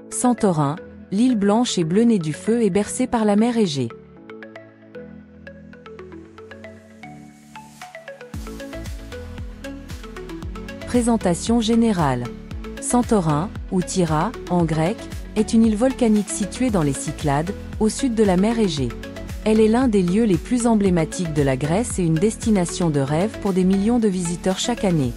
Santorin, l'île blanche et bleue née du feu et bercée par la mer Égée. Présentation générale. Santorin, ou Tyra, en grec, est une île volcanique située dans les Cyclades, au sud de la mer Égée. Elle est l'un des lieux les plus emblématiques de la Grèce et une destination de rêve pour des millions de visiteurs chaque année.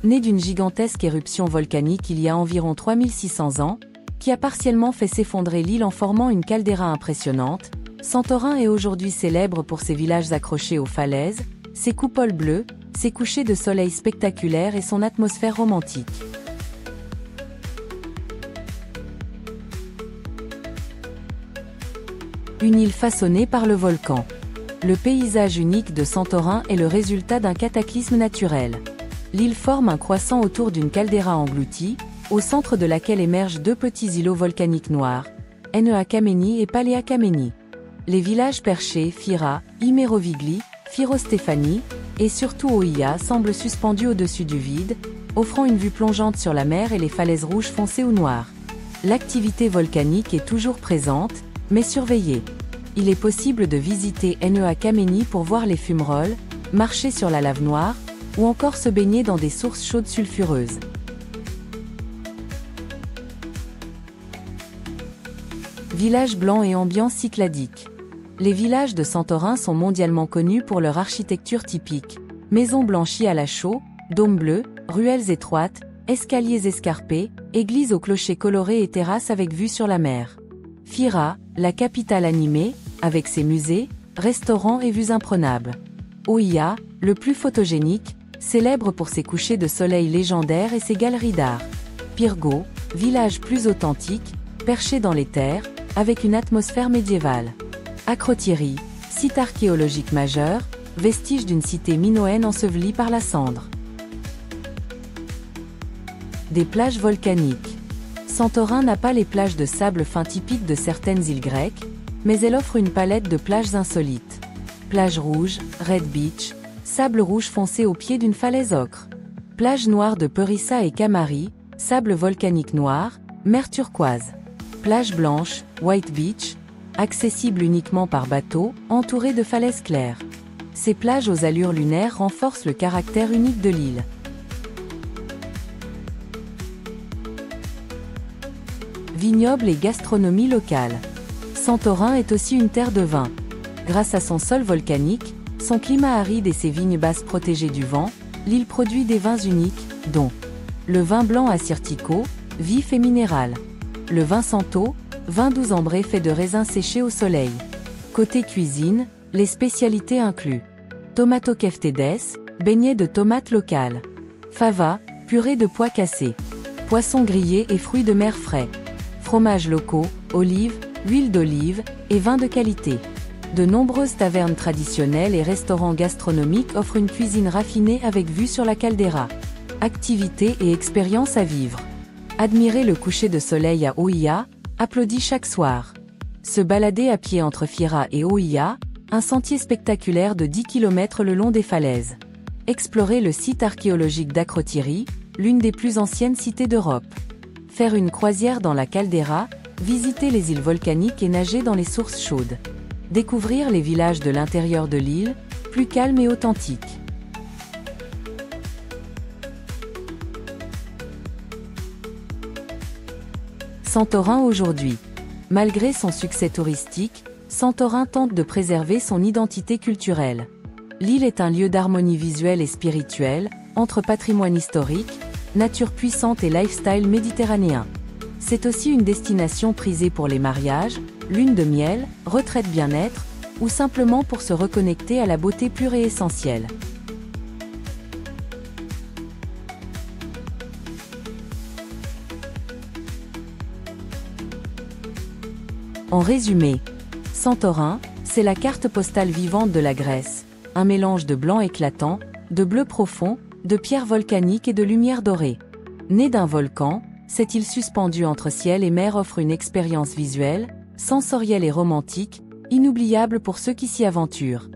Née d'une gigantesque éruption volcanique il y a environ 3600 ans, qui a partiellement fait s'effondrer l'île en formant une caldeira impressionnante, Santorin est aujourd'hui célèbre pour ses villages accrochés aux falaises, ses coupoles bleues, ses couchers de soleil spectaculaires et son atmosphère romantique. Une île façonnée par le volcan. Le paysage unique de Santorin est le résultat d'un cataclysme naturel. L'île forme un croissant autour d'une caldeira engloutie, au centre de laquelle émergent deux petits îlots volcaniques noirs, Nea Kameni et Palea Kameni. Les villages perchés Phira, Imerovigli, Phirostefani, et surtout Oia semblent suspendus au-dessus du vide, offrant une vue plongeante sur la mer et les falaises rouges foncées ou noires. L'activité volcanique est toujours présente, mais surveillée. Il est possible de visiter Nea Kameni pour voir les fumerolles, marcher sur la lave noire, ou encore se baigner dans des sources chaudes sulfureuses. Village blanc et ambiance cycladique. Les villages de Santorin sont mondialement connus pour leur architecture typique. Maisons blanchies à la chaux, dômes bleus, ruelles étroites, escaliers escarpés, églises aux clochers colorés et terrasses avec vue sur la mer. Phira, la capitale animée, avec ses musées, restaurants et vues imprenables. Oia, le plus photogénique, célèbre pour ses couchers de soleil légendaires et ses galeries d'art. Pyrgo, village plus authentique, perché dans les terres, avec une atmosphère médiévale. Akrotiri, site archéologique majeur, vestige d'une cité minoenne ensevelie par la cendre. Des plages volcaniques. Santorin n'a pas les plages de sable fin typiques de certaines îles grecques, mais elle offre une palette de plages insolites. Plage rouge, Red Beach, sable rouge foncé au pied d'une falaise ocre. Plage noire de Perissa et Kamari, sable volcanique noir, mer turquoise. Plage blanche, White Beach, accessible uniquement par bateau, entourée de falaises claires. Ces plages aux allures lunaires renforcent le caractère unique de l'île. Vignobles et gastronomie locale. Santorin est aussi une terre de vin. Grâce à son sol volcanique, son climat aride et ses vignes basses protégées du vent, l'île produit des vins uniques, dont le vin blanc Assyrtiko, vif et minéral. Le vin Santo, vin doux ambré fait de raisins séchés au soleil. Côté cuisine, les spécialités incluent tomato keftedes, beignets de tomates locales. Fava, purée de pois cassés. Poissons grillés et fruits de mer frais. Fromages locaux, olives, huile d'olive, et vins de qualité. De nombreuses tavernes traditionnelles et restaurants gastronomiques offrent une cuisine raffinée avec vue sur la caldeira. Activités et expériences à vivre. Admirer le coucher de soleil à Oia, applaudi chaque soir. Se balader à pied entre Phira et Oia, un sentier spectaculaire de 10 km le long des falaises. Explorer le site archéologique d'Akrotiri, l'une des plus anciennes cités d'Europe. Faire une croisière dans la caldeira, visiter les îles volcaniques et nager dans les sources chaudes. Découvrir les villages de l'intérieur de l'île, plus calmes et authentiques. Santorin aujourd'hui. Malgré son succès touristique, Santorin tente de préserver son identité culturelle. L'île est un lieu d'harmonie visuelle et spirituelle, entre patrimoine historique, nature puissante et lifestyle méditerranéen. C'est aussi une destination prisée pour les mariages, lune de miel, retraite bien-être, ou simplement pour se reconnecter à la beauté pure et essentielle. En résumé, Santorin, c'est la carte postale vivante de la Grèce, un mélange de blanc éclatant, de bleu profond, de pierres volcaniques et de lumière dorée. Née d'un volcan, cette île suspendue entre ciel et mer offre une expérience visuelle, sensorielle et romantique, inoubliable pour ceux qui s'y aventurent.